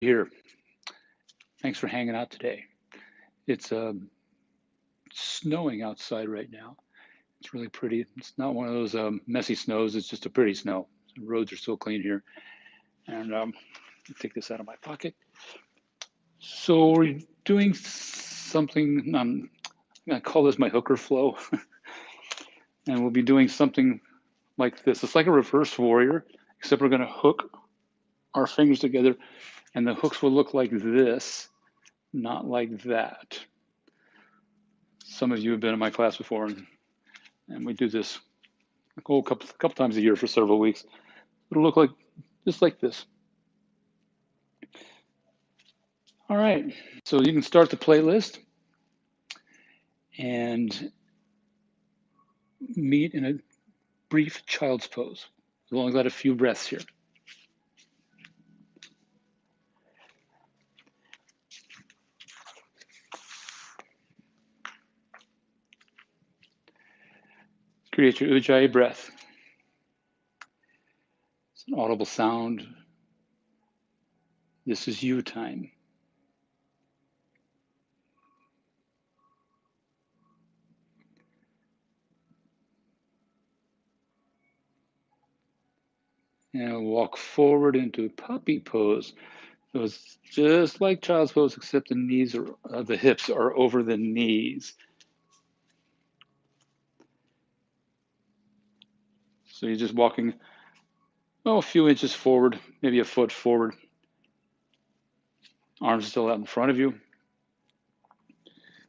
Here. Thanks for hanging out today. It's snowing outside right now. It's really pretty. It's not one of those messy snows. It's just a pretty snow. The roads are still clean here. And take this out of my pocket. So we're doing something. I'm going to call this my hooker flow. And we'll be doing something like this. It's like a reverse warrior, except we're going to hook our fingers together, and the hooks will look like this, not like that. Some of you have been in my class before, and we do this a couple times a year for several weeks. It'll look like just like this. All right, so you can start the playlist and meet in a brief child's pose, as long as I had a few breaths here. Create your Ujjayi breath. It's an audible sound. This is you time. And walk forward into puppy pose. So it's just like child's pose, except the knees are, the hips are over the knees. So you're just walking, a few inches forward, maybe a foot forward. Arms still out in front of you.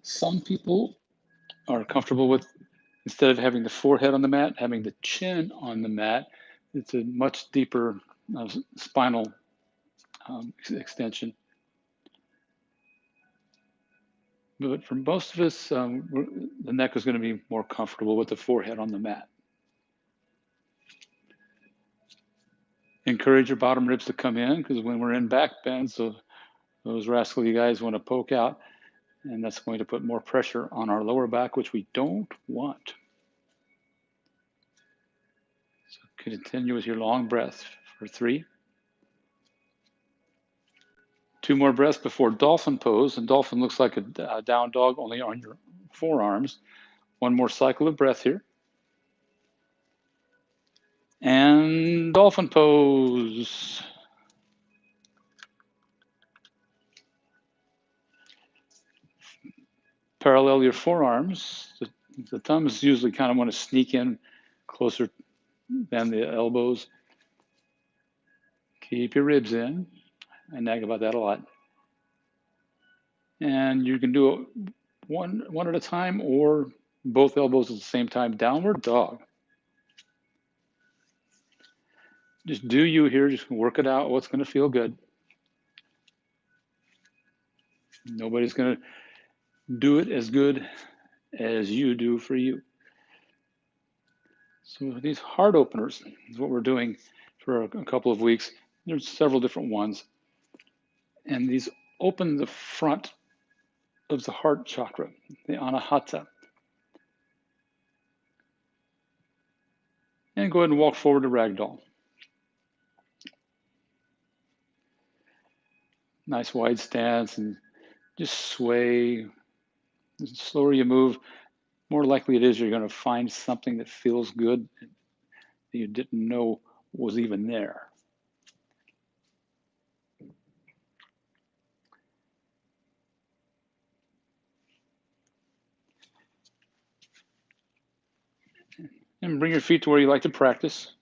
Some people are comfortable with, instead of having the forehead on the mat, having the chin on the mat. It's a much deeper spinal extension. But for most of us, the neck is going to be more comfortable with the forehead on the mat. Encourage your bottom ribs to come in, because when we're in back bend, so those rascally guys want to poke out, and that's going to put more pressure on our lower back, which we don't want. So continue with your long breath for 3. 2 more breaths before dolphin pose, and dolphin looks like a down dog, only on your forearms. 1 more cycle of breath here. And dolphin pose. Parallel your forearms. The thumbs usually kind of want to sneak in closer than the elbows. Keep your ribs in. I nag about that a lot. And you can do it one at a time, or both elbows at the same time. Downward dog. Just do you here. Just work it out. What's going to feel good. Nobody's going to do it as good as you do for you. So these heart openers is what we're doing for a couple of weeks. There's several different ones. And these open the front of the heart chakra, the anahata. And go ahead and walk forward to ragdoll. Nice wide stance, and just sway. The slower you move, more likely it is you're going to find something that feels good that you didn't know was even there. And bring your feet to where you like to practice.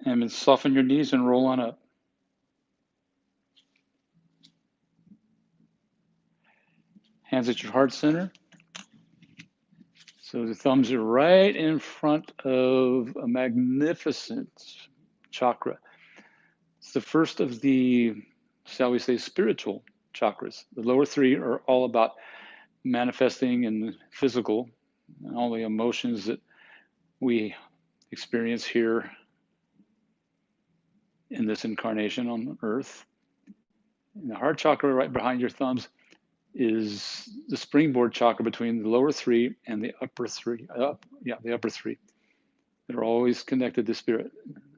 And then soften your knees and roll on up. Hands at your heart center. So the thumbs are right in front of a magnificent chakra. It's the first of the, shall we say, spiritual chakras. The lower 3 are all about manifesting in the physical, and all the emotions that we experience here in this incarnation on Earth. And the heart chakra right behind your thumbs is the springboard chakra between the lower 3 and the upper 3. The upper 3. They're always connected to spirit.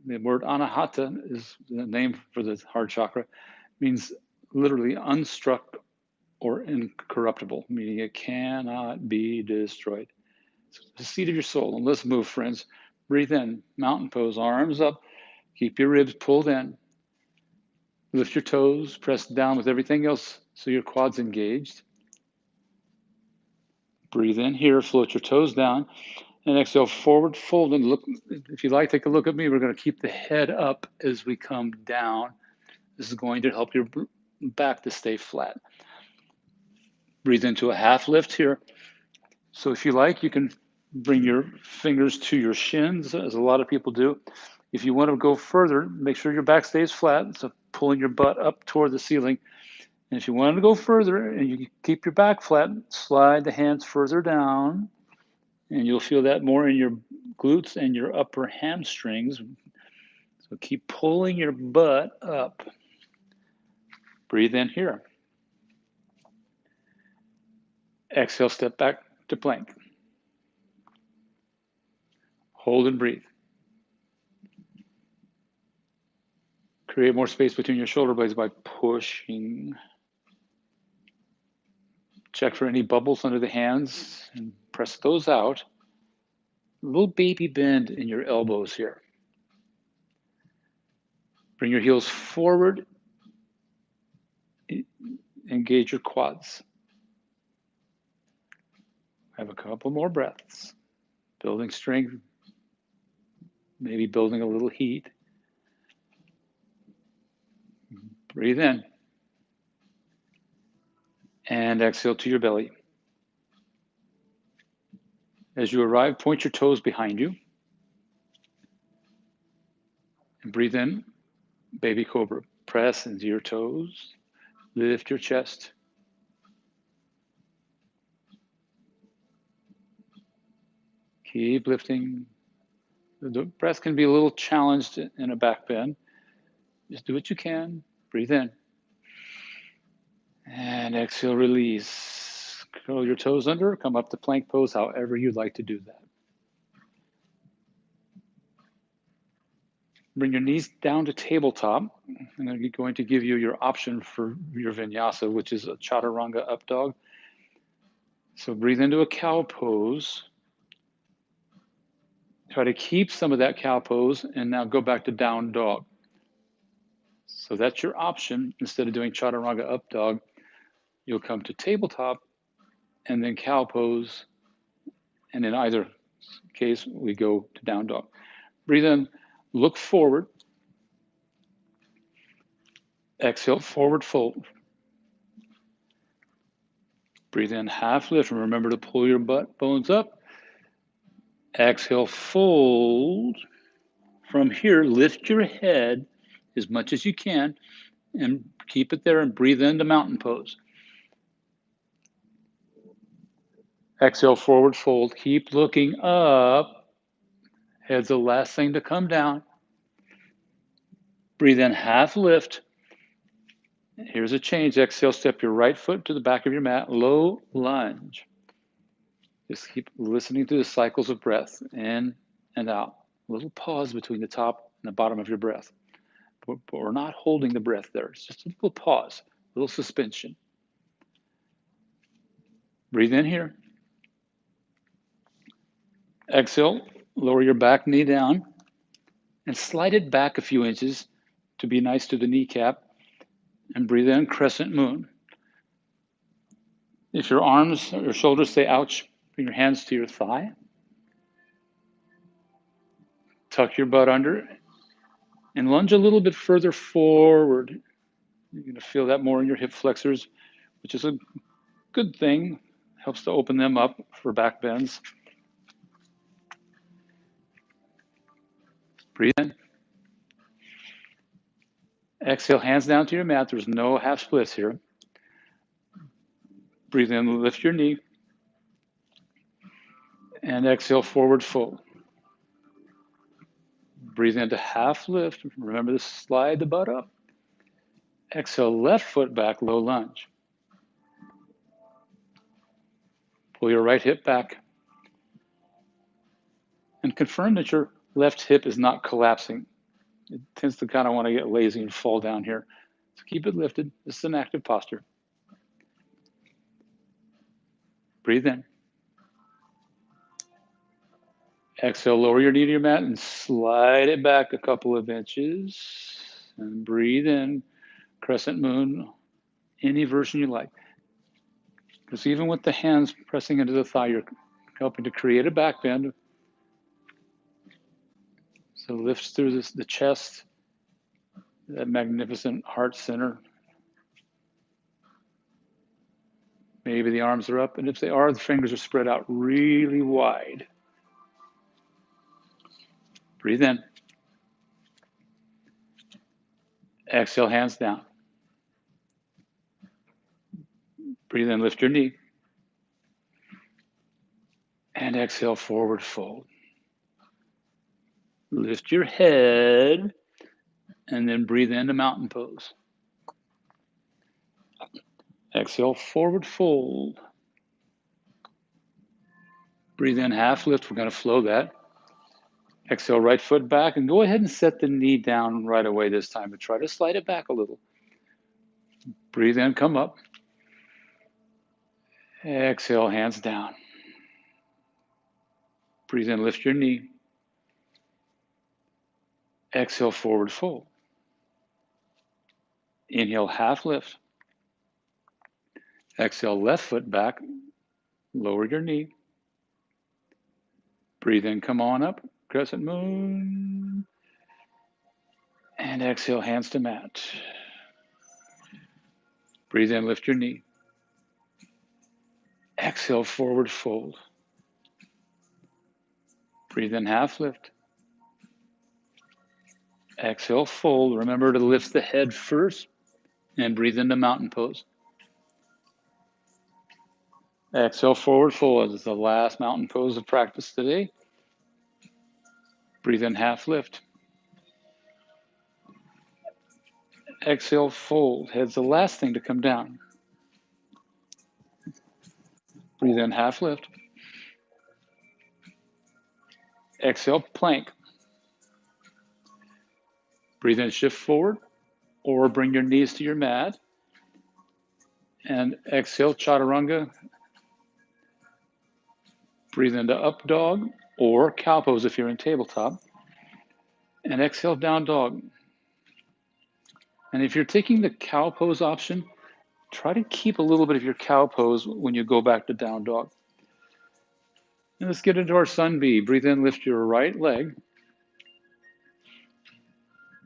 The word anahata is the name for the heart chakra, means literally unstruck or incorruptible, meaning it cannot be destroyed. It's the seat of your soul. And let's move, friends. Breathe in, mountain pose, arms up, keep your ribs pulled in. Lift your toes, press down with everything else so your quad's engaged. Breathe in here, float your toes down, and exhale, forward fold. And look, if you like, take a look at me. We're going to keep the head up as we come down. This is going to help your back to stay flat. Breathe into a half lift here. So if you like, you can bring your fingers to your shins, as a lot of people do. If you want to go further, make sure your back stays flat. So pulling your butt up toward the ceiling. And if you want to go further and you keep your back flat, slide the hands further down. And you'll feel that more in your glutes and your upper hamstrings. So keep pulling your butt up. Breathe in here. Exhale, step back to plank. Hold and breathe. Create more space between your shoulder blades by pushing. Check for any bubbles under the hands and press those out. A little baby bend in your elbows here. Bring your heels forward. Engage your quads. Have a couple more breaths. Building strength, maybe building a little heat. Breathe in. And exhale to your belly. As you arrive, point your toes behind you. And breathe in, baby cobra. Press into your toes. Lift your chest. Keep lifting. The breath can be a little challenged in a back bend. Just do what you can. Breathe in. And exhale, release. Curl your toes under, come up to plank pose, however you'd like to do that. Bring your knees down to tabletop. I'm going to give you your option for your vinyasa, which is a chaturanga up dog. So breathe into a cow pose. Try to keep some of that cow pose and now go back to down dog. So that's your option. Instead of doing chaturanga up dog, you'll come to tabletop and then cow pose. And in either case, we go to down dog. Breathe in, look forward. Exhale, forward fold. Breathe in, half lift, and remember to pull your butt bones up. Exhale, fold. From here, lift your head as much as you can and keep it there and breathe into mountain pose. Exhale, forward fold. Keep looking up. Head's the last thing to come down. Breathe in, half lift. Here's a change. Exhale, step your right foot to the back of your mat, low lunge. Just keep listening to the cycles of breath, in and out. A little pause between the top and the bottom of your breath. But we're not holding the breath there. It's just a little pause, a little suspension. Breathe in here. Exhale, lower your back knee down and slide it back a few inches to be nice to the kneecap. And breathe in, crescent moon. If your arms or your shoulders say ouch, bring your hands to your thigh. Tuck your butt under and lunge a little bit further forward. You're going to feel that more in your hip flexors, which is a good thing. Helps to open them up for back bends. Breathe in. Exhale, hands down to your mat. There's no half splits here. Breathe in, lift your knee. And exhale, forward fold. Breathe into half lift. Remember to slide the butt up. Exhale, left foot back, low lunge. Pull your right hip back. And confirm that your left hip is not collapsing. It tends to kind of want to get lazy and fall down here. So keep it lifted. This is an active posture. Breathe in. Exhale, lower your knee to your mat and slide it back a couple of inches. And breathe in, crescent moon, any version you like. Because even with the hands pressing into the thigh, you're helping to create a back bend. So lifts through the chest, that magnificent heart center. Maybe the arms are up, and if they are, the fingers are spread out really wide. Breathe in. Exhale, hands down. Breathe in, lift your knee. And exhale, forward fold. Lift your head, and then breathe into mountain pose. Exhale, forward fold. Breathe in, half lift. We're going to flow that. Exhale, right foot back, and go ahead and set the knee down right away this time, but try to slide it back a little. Breathe in, come up. Exhale, hands down. Breathe in, lift your knee. Exhale, forward fold. Inhale, half lift. Exhale, left foot back. Lower your knee. Breathe in, come on up. Crescent moon. And exhale, hands to mat. Breathe in, lift your knee. Exhale, forward fold. Breathe in, half lift. Exhale, fold. Remember to lift the head first and breathe into mountain pose. Exhale, forward fold. This is the last mountain pose of practice today. Breathe in, half lift. Exhale, fold. Head's the last thing to come down. Breathe in, half lift. Exhale, plank. Breathe in, shift forward, or bring your knees to your mat. And exhale, chaturanga. Breathe into up dog or cow pose if you're in tabletop. And exhale, down dog. And if you're taking the cow pose option, try to keep a little bit of your cow pose when you go back to down dog. And let's get into our sun bee. Breathe in, lift your right leg.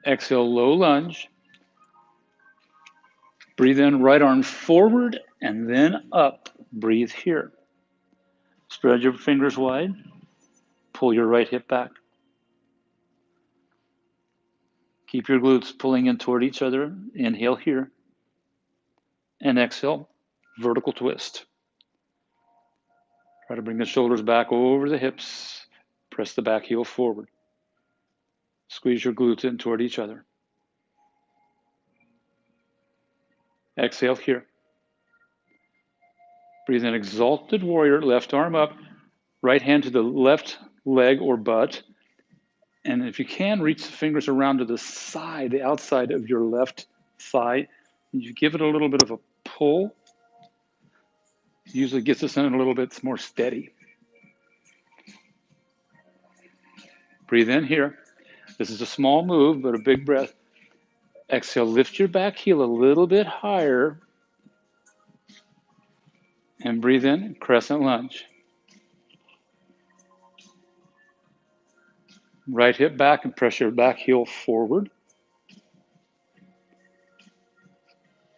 Exhale, low lunge. Breathe in, right arm forward and then up. Breathe here. Spread your fingers wide. Pull your right hip back. Keep your glutes pulling in toward each other. Inhale here. And exhale, vertical twist. Try to bring the shoulders back over the hips. Press the back heel forward. Squeeze your glutes in toward each other. Exhale here. Breathe in, exalted warrior, left arm up, right hand to the left leg or butt. And if you can, reach the fingers around to the side, the outside of your left thigh. And you give it a little bit of a pull. It usually gets us in a little bit more steady. Breathe in here. This is a small move, but a big breath. Exhale, lift your back heel a little bit higher. And breathe in, crescent lunge. Right hip back and press your back heel forward.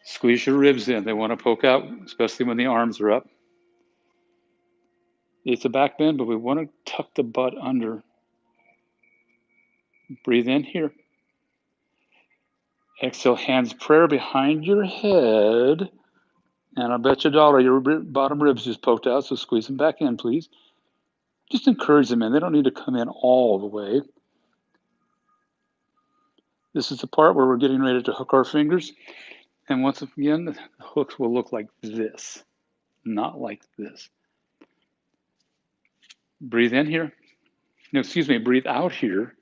Squeeze your ribs in. They want to poke out, especially when the arms are up. It's a back bend, but we want to tuck the butt under. Breathe in here. Exhale, hands prayer behind your head. And I bet you a dollar your bottom ribs just poked out, so squeeze them back in, please. Just encourage them in. They don't need to come in all the way. This is the part where we're getting ready to hook our fingers. And once again, the hooks will look like this, not like this. Breathe in here. No, excuse me, breathe out here.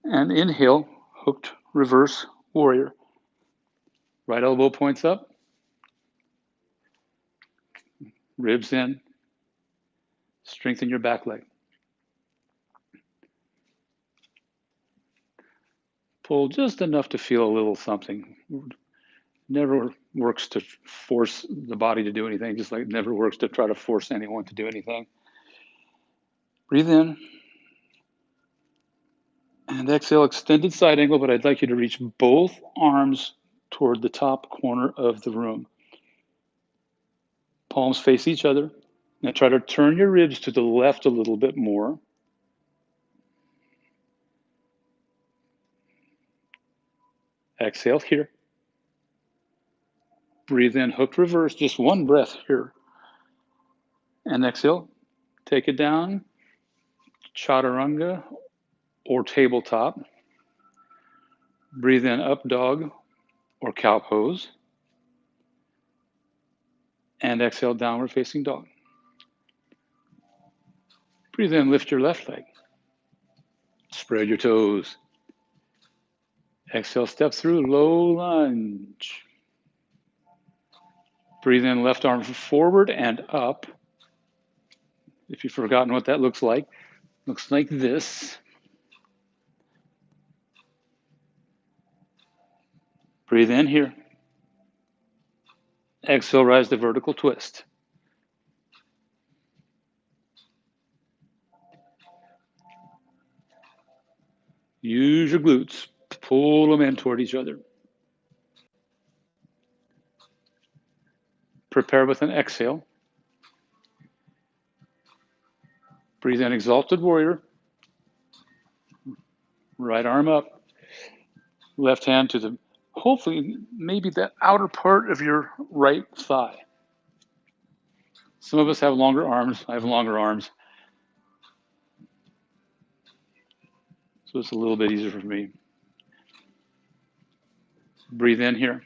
And inhale, hooked reverse warrior. Right elbow points up, ribs in, strengthen your back leg. Pull just enough to feel a little something. Never works to force the body to do anything, just like it never works to try to force anyone to do anything. Breathe in. And exhale, extended side angle, but I'd like you to reach both arms toward the top corner of the room. Palms face each other. Now try to turn your ribs to the left a little bit more. Exhale here. Breathe in, hooked reverse, just one breath here. And exhale, take it down, chaturanga or tabletop. Breathe in, up dog or cow pose. And exhale, downward facing dog. Breathe in, lift your left leg. Spread your toes. Exhale, step through, low lunge. Breathe in, left arm forward and up. If you've forgotten what that looks like this. Breathe in here. Exhale, rise to vertical twist. Use your glutes, pull them in toward each other. Prepare with an exhale. Breathe in, exalted warrior. Right arm up. Left hand to the, hopefully, maybe the outer part of your right thigh. Some of us have longer arms. I have longer arms. So it's a little bit easier for me. Breathe in here.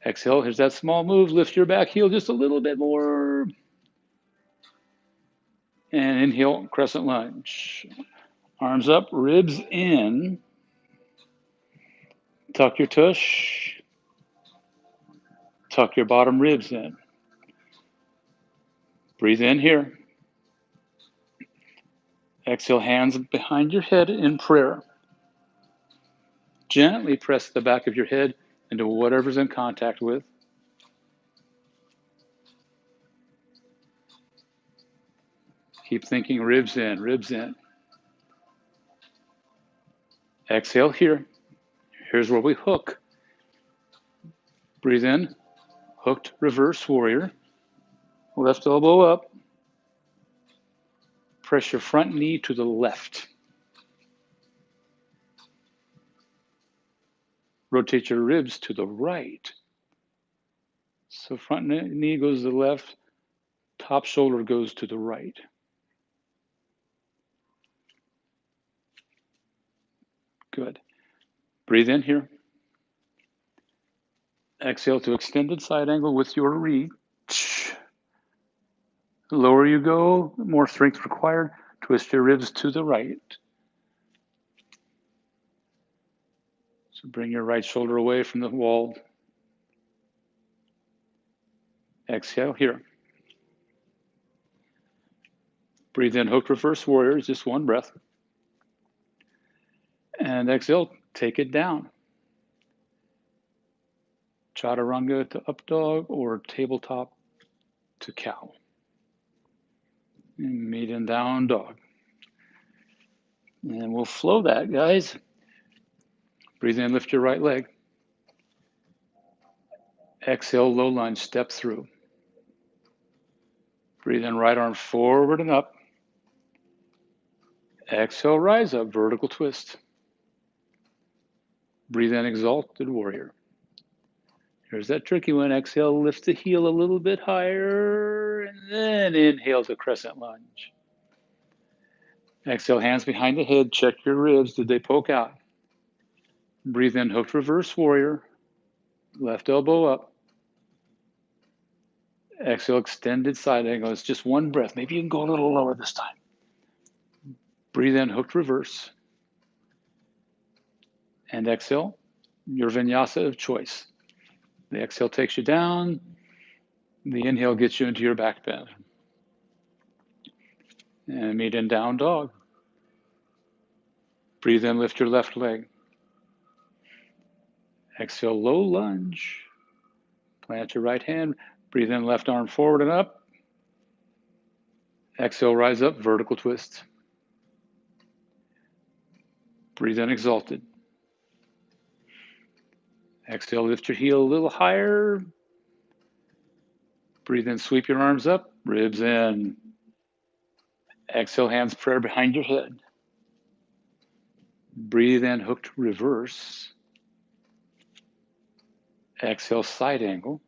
Exhale, here's that small move. Lift your back heel just a little bit more. And inhale, crescent lunge. Arms up, ribs in. Tuck your tush. Tuck your bottom ribs in. Breathe in here. Exhale, hands behind your head in prayer. Gently press the back of your head into whatever's in contact with. Keep thinking ribs in, ribs in. Exhale here. Here's where we hook. Breathe in, hooked reverse warrior. Left elbow up. Press your front knee to the left. Rotate your ribs to the right. So front knee goes to the left, top shoulder goes to the right. Good. Breathe in here. Exhale to extended side angle with your reach. The lower you go, the more strength required. Twist your ribs to the right. So bring your right shoulder away from the wall. Exhale here. Breathe in, hooked reverse warrior, just one breath. And exhale, take it down. Chaturanga to up dog or tabletop to cow. And meet in down dog. And we'll flow that, guys. Breathe in, lift your right leg. Exhale, low lunge, step through. Breathe in, right arm forward and up. Exhale, rise up, vertical twist. Breathe in, exalted warrior. Here's that tricky one. Exhale, lift the heel a little bit higher, and then inhale to crescent lunge. Exhale, hands behind the head. Check your ribs. Did they poke out? Breathe in, hooked reverse warrior. Left elbow up. Exhale, extended side angle. It's just one breath. Maybe you can go a little lower this time. Breathe in, hooked reverse. And exhale, your vinyasa of choice. The exhale takes you down. The inhale gets you into your back bend. And meet in down dog. Breathe in, lift your left leg. Exhale, low lunge. Plant your right hand. Breathe in, left arm forward and up. Exhale, rise up, vertical twist. Breathe in, exalted. Exhale, lift your heel a little higher. Breathe in, sweep your arms up, ribs in. Exhale, hands prayer behind your head. Breathe in, hooked reverse. Exhale, side angle.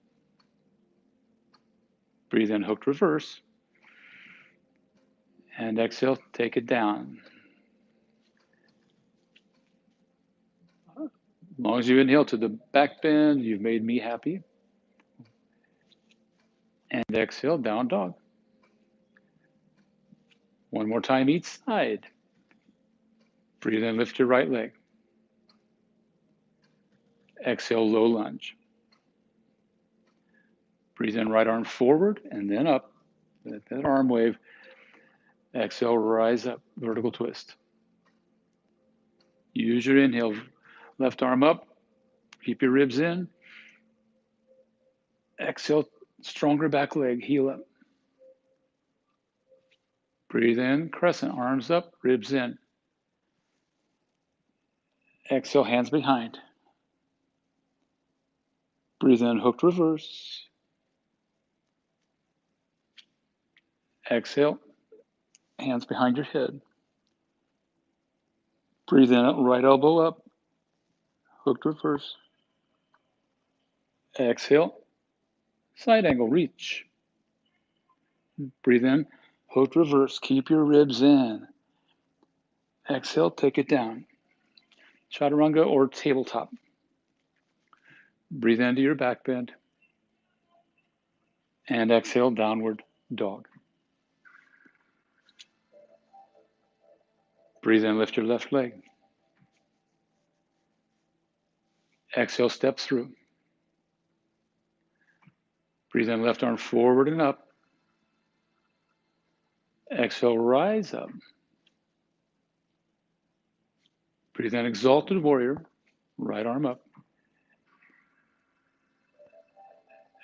Breathe in, hooked reverse. And exhale, take it down. As long as you inhale to the back bend, you've made me happy. And exhale, down dog. One more time each side. Breathe in, lift your right leg. Exhale, low lunge. Breathe in, right arm forward and then up. That arm wave. Exhale, rise up, vertical twist. Use your inhale, left arm up. Keep your ribs in. Exhale, stronger back leg, heel up. Breathe in, crescent, arms up, ribs in. Exhale, hands behind. Breathe in, hooked reverse. Exhale, hands behind your head. Breathe in, right elbow up, hooked reverse. Exhale, side angle, reach. Breathe in, hooked reverse, keep your ribs in. Exhale, take it down. Chaturanga or tabletop. Breathe into your back bend. And exhale, downward dog. Breathe in, lift your left leg. Exhale, step through. Breathe in, left arm forward and up. Exhale, rise up. Breathe in, exalted warrior. Right arm up.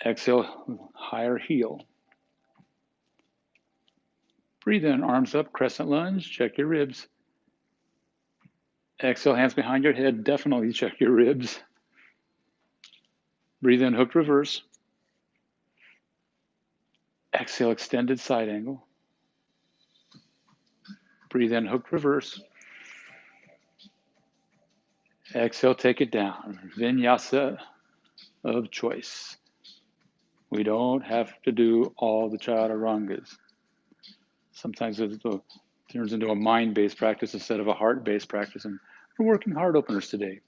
Exhale, higher heel. Breathe in, arms up, crescent lunge. Check your ribs. Exhale, hands behind your head. Definitely check your ribs. Breathe in, hooked reverse. Exhale, extended side angle. Breathe in, hooked reverse. Exhale, take it down. Vinyasa of choice. We don't have to do all the chaturangas. Sometimes it turns into a mind-based practice instead of a heart-based practice, and we're working heart openers today.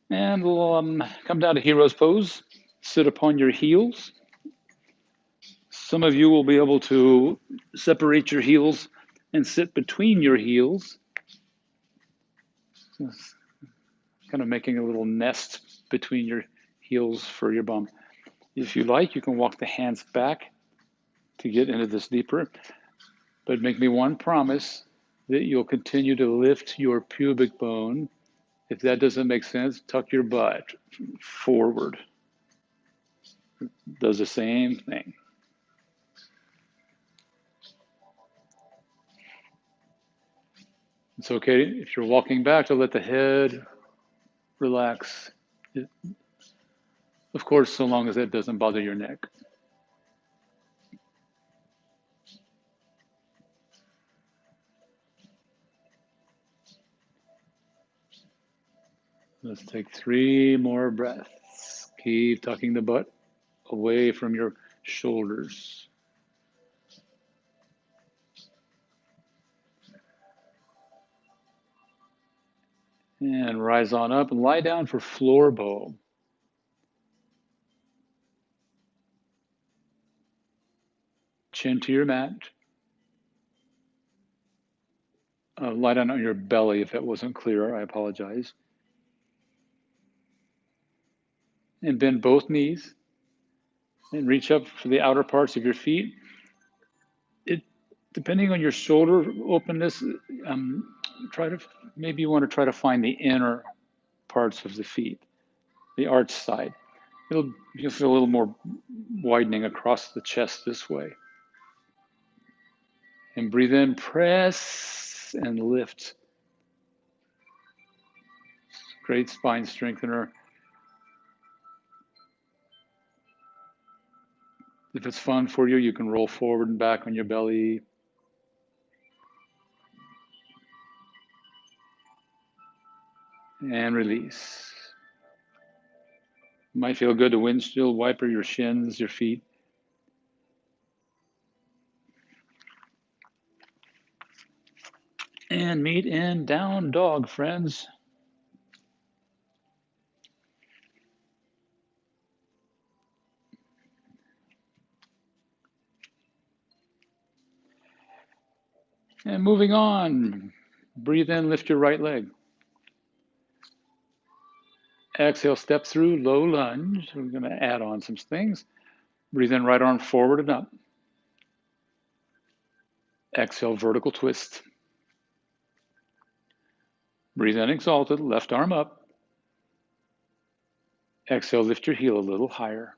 And we'll come down to hero's pose. Sit upon your heels. Some of you will be able to separate your heels and sit between your heels. Just kind of making a little nest between your heels for your bum. If you like, you can walk the hands back to get into this deeper, but make me one promise that you'll continue to lift your pubic bone. If that doesn't make sense, tuck your butt forward. Does the same thing. It's okay if you're walking back to let the head relax. Of course, so long as it doesn't bother your neck. Let's take 3 more breaths. Keep tucking the butt away from your shoulders. And rise on up and lie down for floor bow. chin to your mat. Lie down on your belly if that wasn't clear, I apologize. And bend both knees and reach up for the outer parts of your feet. Depending on your shoulder openness, maybe you want to try to find the inner parts of the feet, the arch side. You'll feel a little more widening across the chest this way. And breathe in, press and lift. Great spine strengthener. If it's fun for you, you can roll forward and back on your belly. And release. It might feel good to windshield wiper your shins, your feet. And meet in down dog, friends. And moving on, breathe in, lift your right leg. Exhale, step through, low lunge. We're going to add on some things. Breathe in, right arm forward and up. Exhale, vertical twist. Breathe in, exalted, left arm up. Exhale, lift your heel a little higher.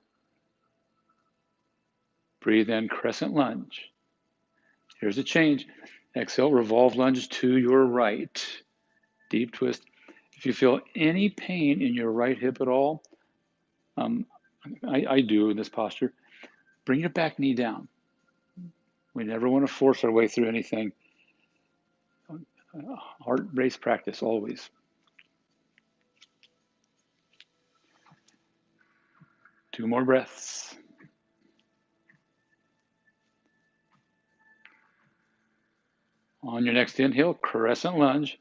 Breathe in, crescent lunge. Here's a change. Exhale, revolve lunge to your right. Deep twist. If you feel any pain in your right hip at all, I do in this posture, bring your back knee down. We never want to force our way through anything. Heart race practice always. Two more breaths. On your next inhale, crescent lunge.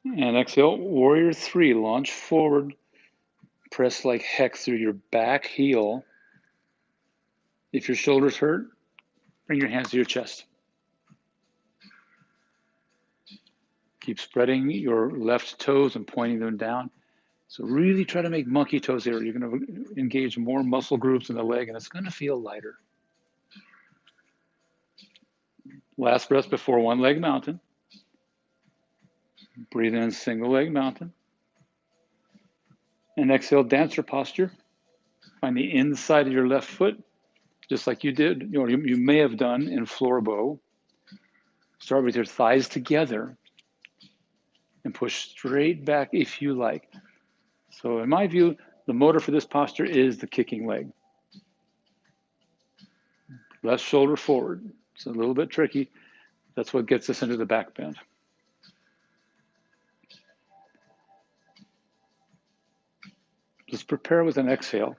And exhale, warrior three, launch forward. Press like heck through your back heel. If your shoulders hurt, bring your hands to your chest. Keep spreading your left toes and pointing them down. So really try to make monkey toes here. You're going to engage more muscle groups in the leg, and it's going to feel lighter. Last breath before one leg mountain. Breathe in, single leg mountain. And exhale, dancer posture. Find the inside of your left foot, just like you did, you may have done in floor bow. Start with your thighs together and push straight back if you like. So in my view, the motor for this posture is the kicking leg. Left shoulder forward. It's a little bit tricky. That's what gets us into the back bend. Let's prepare with an exhale.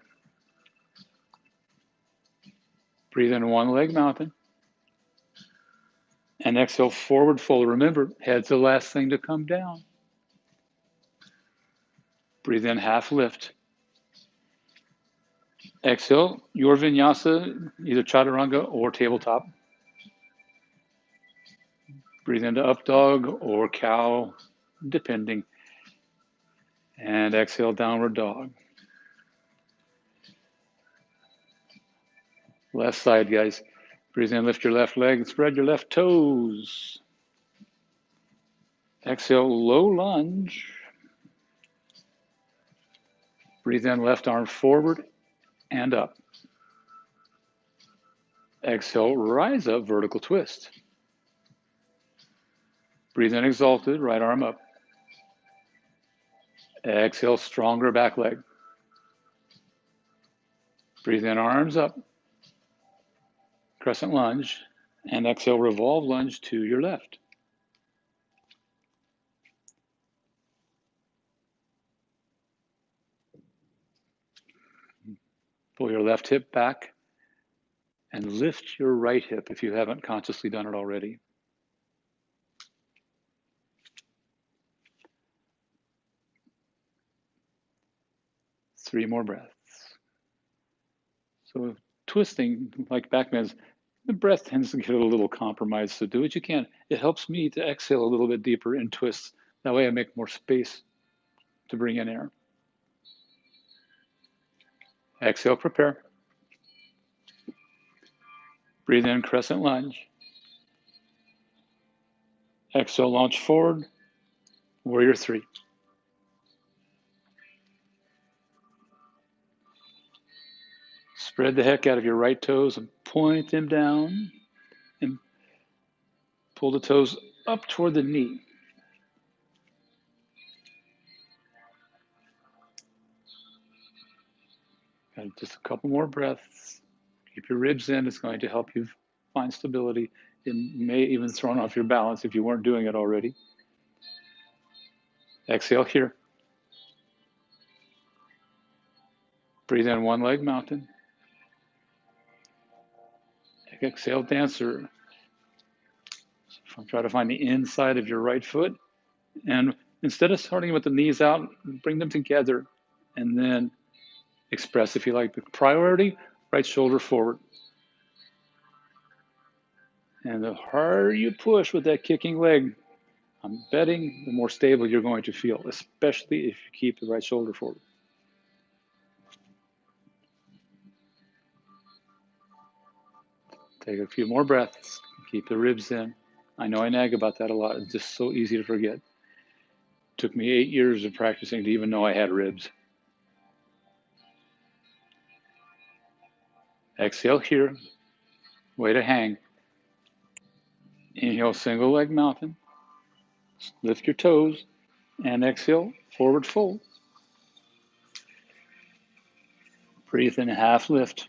Breathe in one leg mountain. And exhale, forward fold. Remember, head's the last thing to come down. Breathe in, half lift. Exhale, your vinyasa, either chaturanga or tabletop. Breathe into up dog or cow, depending. And exhale, downward dog. Left side, guys. Breathe in, lift your left leg, and spread your left toes. Exhale, low lunge. Breathe in, left arm forward and up. Exhale, rise up, vertical twist. Breathe in, exalted, right arm up. Exhale, stronger back leg. Breathe in, arms up. Crescent lunge. And exhale, revolve lunge to your left. Pull your left hip back and lift your right hip if you haven't consciously done it already. Three more breaths. So twisting, like back bends, the breath tends to get a little compromised. So do what you can. It helps me to exhale a little bit deeper and twist. That way I make more space to bring in air. Exhale, prepare. Breathe in, crescent lunge. Exhale, launch forward. Warrior three. Spread the heck out of your right toes and point them down and pull the toes up toward the knee. And just a couple more breaths. Keep your ribs in. It's going to help you find stability. It may even throw off your balance if you weren't doing it already. Exhale here. Breathe in, one leg mountain. Exhale, dancer. Try to find the inside of your right foot. And instead of starting with the knees out, bring them together and then express if you like. The priority, right shoulder forward. And the harder you push with that kicking leg, I'm betting the more stable you're going to feel, especially if you keep the right shoulder forward. Take a few more breaths. Keep the ribs in. I know I nag about that a lot. It's just so easy to forget. It took me 8 years of practicing to even know I had ribs. Exhale here. Way to hang. Inhale, single leg mountain. Lift your toes. And exhale, forward fold. Breathe in, half lift.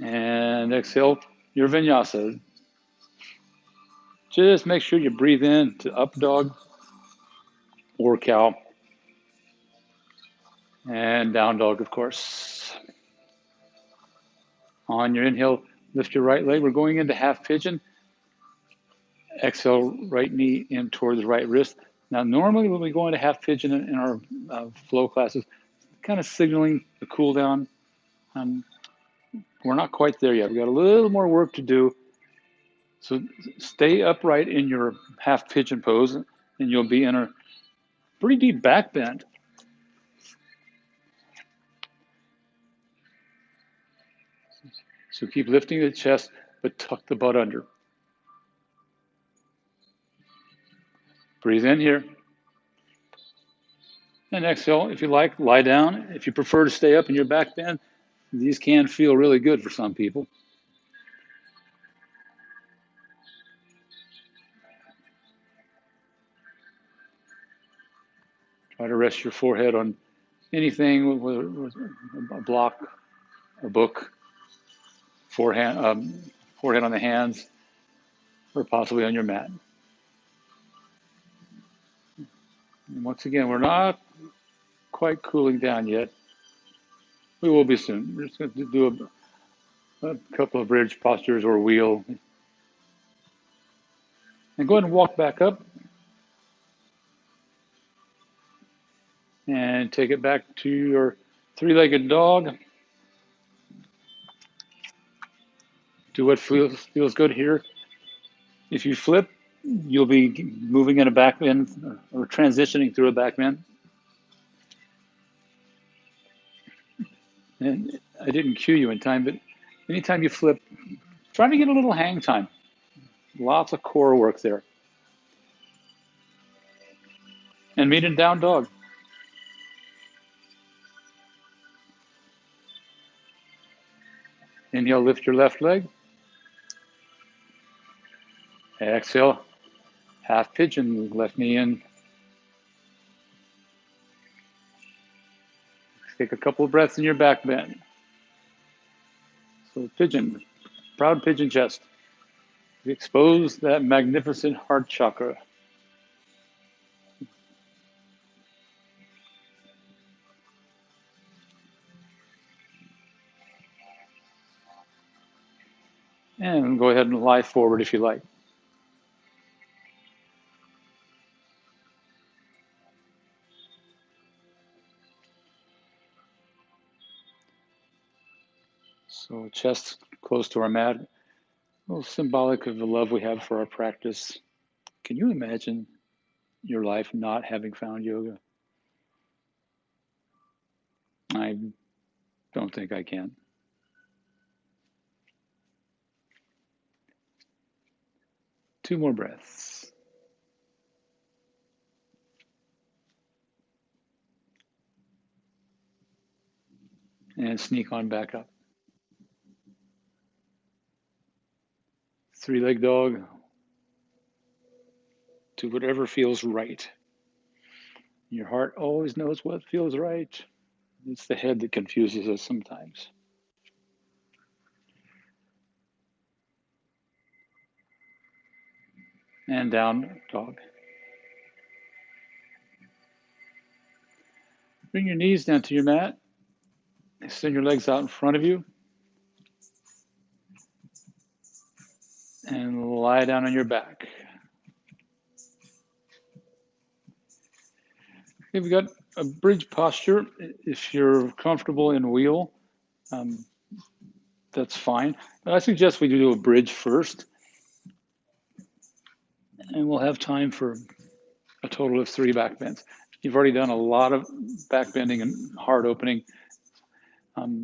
And exhale, your vinyasa. Just make sure you breathe in to up dog or cow. And down dog, of course. On your inhale, lift your right leg. We're going into half pigeon. Exhale, right knee in toward the right wrist. Now, normally when we go into half pigeon in our flow classes, kind of signaling the cool down. We're not quite there yet. We've got a little more work to do. So stay upright in your half pigeon pose, and you'll be in a pretty deep back bend. So keep lifting the chest, but tuck the butt under. Breathe in here. And exhale, if you like, lie down. If you prefer to stay up in your back bend, these can feel really good for some people. Try to rest your forehead on anything, with a block, a book, forehead on the hands, or possibly on your mat. And once again, we're not quite cooling down yet. We will be soon. We're just going to do a couple of bridge postures or wheel. And go ahead and walk back up. And take it back to your three-legged dog. Do what feels good here. If you flip, you'll be moving in a back bend or transitioning through a back bend. And I didn't cue you in time, but anytime you flip, try to get a little hang time. Lots of core work there. And meet in down dog. Inhale, lift your left leg. Exhale, half pigeon, left knee in. Take a couple of breaths in your back bend. So pigeon, proud pigeon chest. Expose that magnificent heart chakra. And go ahead and lie forward if you like. So chest close to our mat, a little symbolic of the love we have for our practice. Can you imagine your life not having found yoga? I don't think I can. Two more breaths. And sneak on back up. Three-leg dog. Do whatever feels right. Your heart always knows what feels right. It's the head that confuses us sometimes. And down dog. Bring your knees down to your mat. Extend your legs out in front of you. And lie down on your back. Okay, we've got a bridge posture. If you're comfortable in wheel, that's fine. But I suggest we do a bridge first. And we'll have time for a total of 3 back bends. You've already done a lot of back bending and heart opening,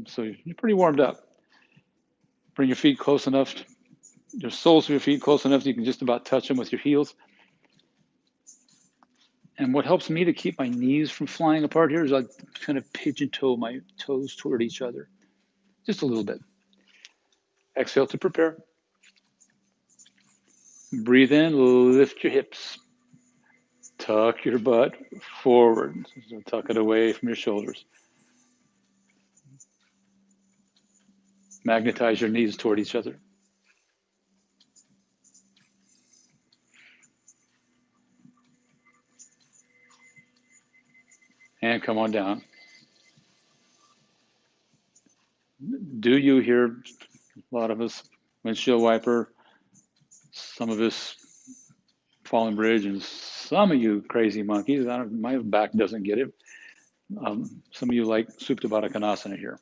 so you're pretty warmed up. Bring your feet close enough, your soles of your feet close enough so you can just about touch them with your heels. And what helps me to keep my knees from flying apart here is I kind of pigeon toe my toes toward each other, just a little bit. Exhale to prepare. Breathe in, lift your hips. Tuck your butt forward. So tuck it away from your shoulders. Magnetize your knees toward each other. And come on down. Do you hear a lot of us windshield wiper, some of us falling bridge, and some of you crazy monkeys, my back doesn't get it. Some of you like Supta Baddha Konasana here.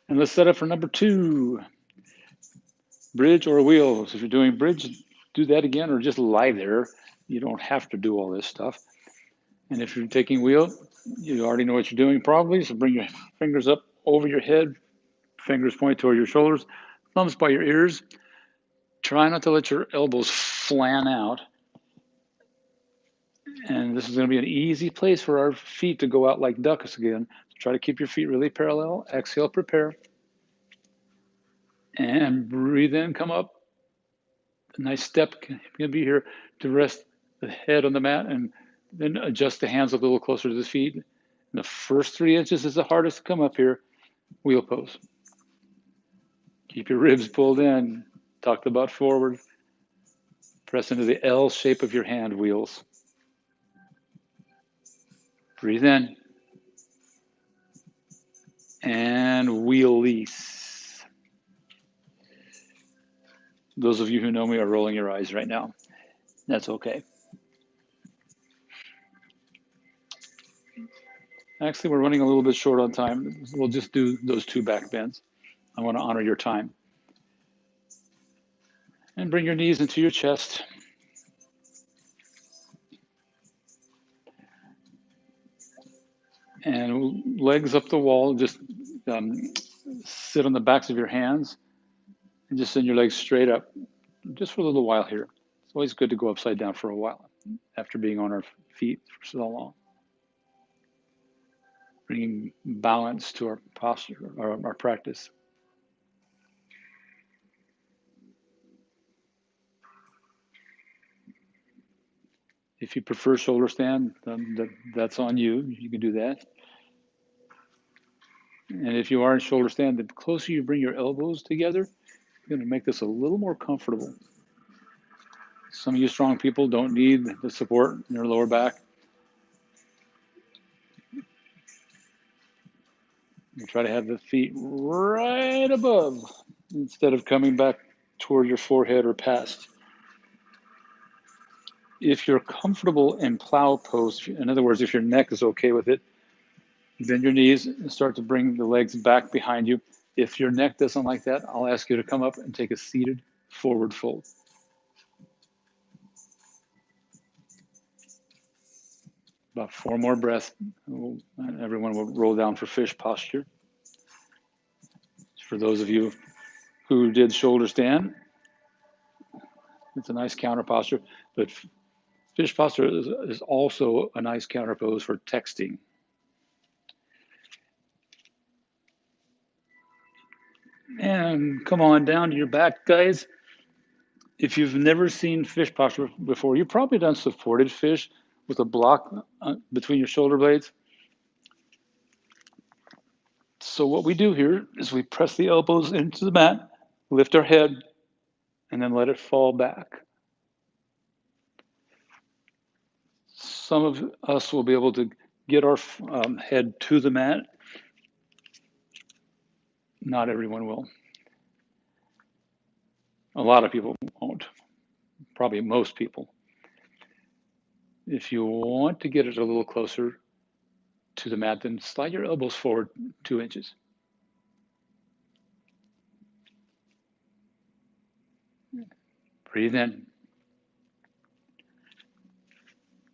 And let's set up for number 2. Bridge or wheel. So if you're doing bridge, do that again or just lie there. You don't have to do all this stuff. And if you're taking wheel, you already know what you're doing probably. So bring your fingers up over your head, fingers point toward your shoulders, thumbs by your ears. Try not to let your elbows flan out. And this is going to be an easy place for our feet to go out like ducks again. So try to keep your feet really parallel. Exhale, prepare. And breathe in, come up. A nice step can be here to rest the head on the mat and then adjust the hands a little closer to the feet. And the first 3 inches is the hardest to come up here. Wheel pose. Keep your ribs pulled in. Tuck the butt forward. Press into the L shape of your hand wheels. Breathe in. And release. Those of you who know me are rolling your eyes right now. That's okay. Actually, we're running a little bit short on time. We'll just do those 2 back bends. I want to honor your time. And bring your knees into your chest. And legs up the wall. Just sit on the backs of your hands and just send your legs straight up just for a little while here. It's always good to go upside down for a while after being on our feet for so long. Bringing balance to our posture, our practice. If you prefer shoulder stand, that's on you. You can do that. And if you are in shoulder stand, the closer you bring your elbows together, you're going to make this a little more comfortable. Some of you strong people don't need the support in your lower back. You try to have the feet right above instead of coming back toward your forehead or past. If you're comfortable in plow pose, in other words, if your neck is okay with it, Bend your knees and start to bring the legs back behind you. If your neck doesn't like that, I'll ask you to come up and take a seated forward fold. About 4 more breaths. Everyone will roll down for fish posture. For those of you who did shoulder stand, it's a nice counter posture, but fish posture is also a nice counter pose for texting. And come on down to your back, guys. If you've never seen fish posture before, you've probably done supported fish with a block between your shoulder blades. So what we do here is we press the elbows into the mat, lift our head, and then let it fall back. Some of us will be able to get our head to the mat. Not everyone will. A lot of people won't. Probably most people. If you want to get it a little closer to the mat, then slide your elbows forward 2 inches. Breathe in.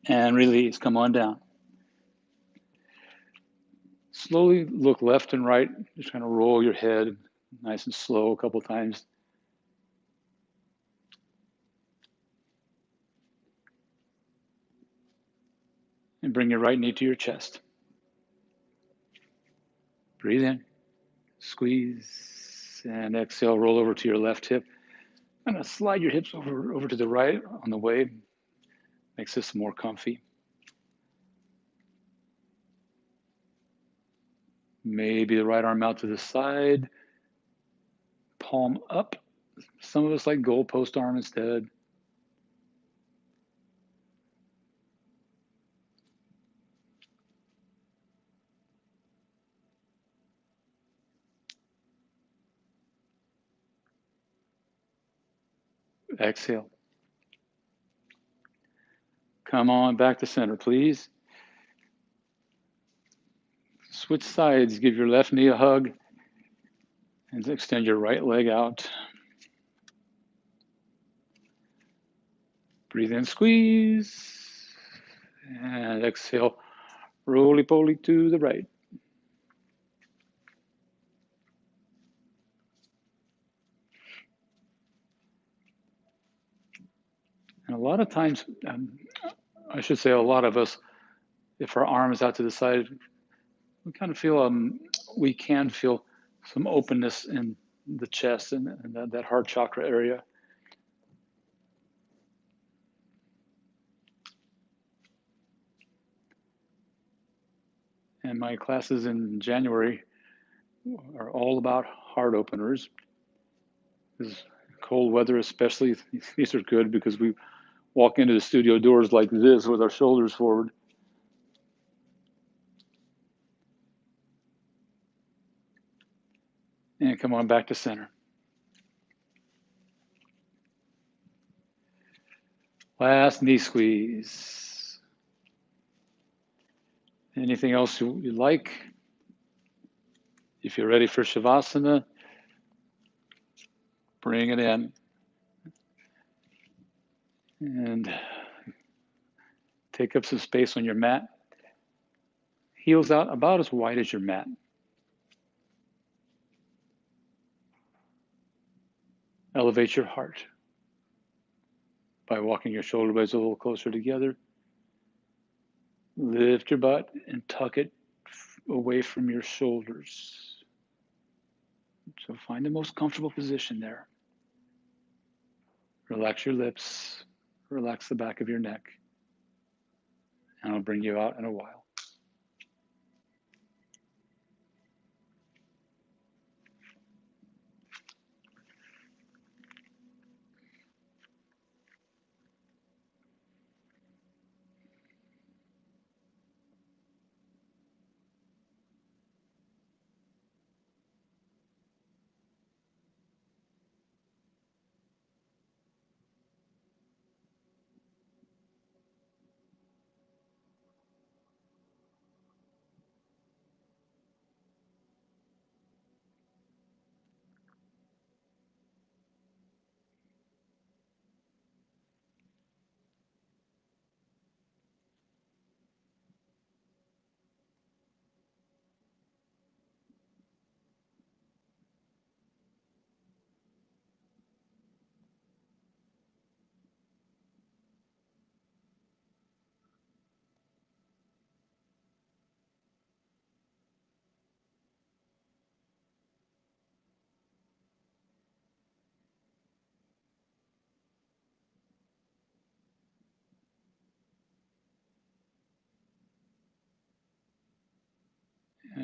And release. Come on down. Slowly look left and right. Just kind of roll your head nice and slow a couple times. And bring your right knee to your chest. Breathe in. Squeeze. And exhale, roll over to your left hip. Kind of slide your hips over to the right on the way. Makes this more comfy. Maybe the right arm out to the side. Palm up. Some of us like goalpost arm instead. Exhale. Come on back to center, please. Switch sides. Give your left knee a hug and extend your right leg out. Breathe in, squeeze. And exhale, roly-poly to the right. And a lot of times, I should say a lot of us, if our arm is out to the side, we kind of feel, we can feel some openness in the chest and that heart chakra area. And my classes in January are all about heart openers. This cold weather especially, these are good because we walk into the studio doors like this with our shoulders forward. And come on back to center. Last knee squeeze. Anything else you'd like? If you're ready for Shavasana, bring it in. And take up some space on your mat. Heels out about as wide as your mat. Elevate your heart by walking your shoulder blades a little closer together. Lift your butt and tuck it away from your shoulders. So find the most comfortable position there. Relax your lips, relax the back of your neck, and I'll bring you out in a while.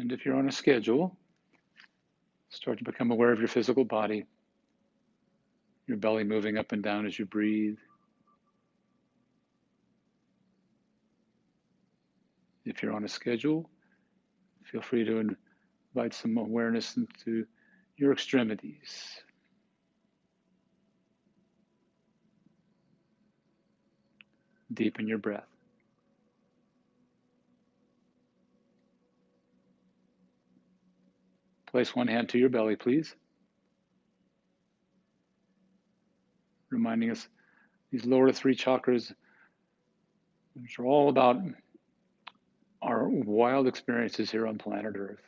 And if you're on a schedule, start to become aware of your physical body, your belly moving up and down as you breathe. If you're on a schedule, feel free to invite some awareness into your extremities. Deepen your breath. Place one hand to your belly, please. Reminding us these lower three chakras, which are all about our wild experiences here on planet Earth.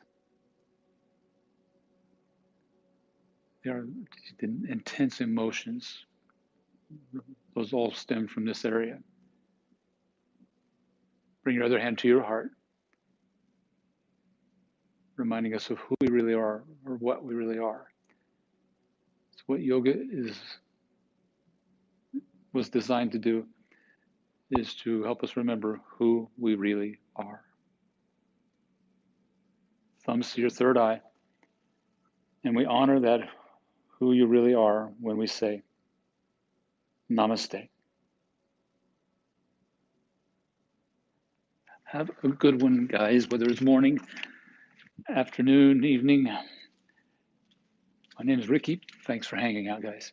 They are intense emotions. Those all stem from this area. Bring your other hand to your heart, reminding us of who we really are or what we really are. So what yoga was designed to do is to help us remember who we really are. Thumbs to your third eye, and we honor that who you really are when we say namaste. Have a good one, guys, whether it's morning, afternoon, evening. My name is Ricky. Thanks for hanging out, guys.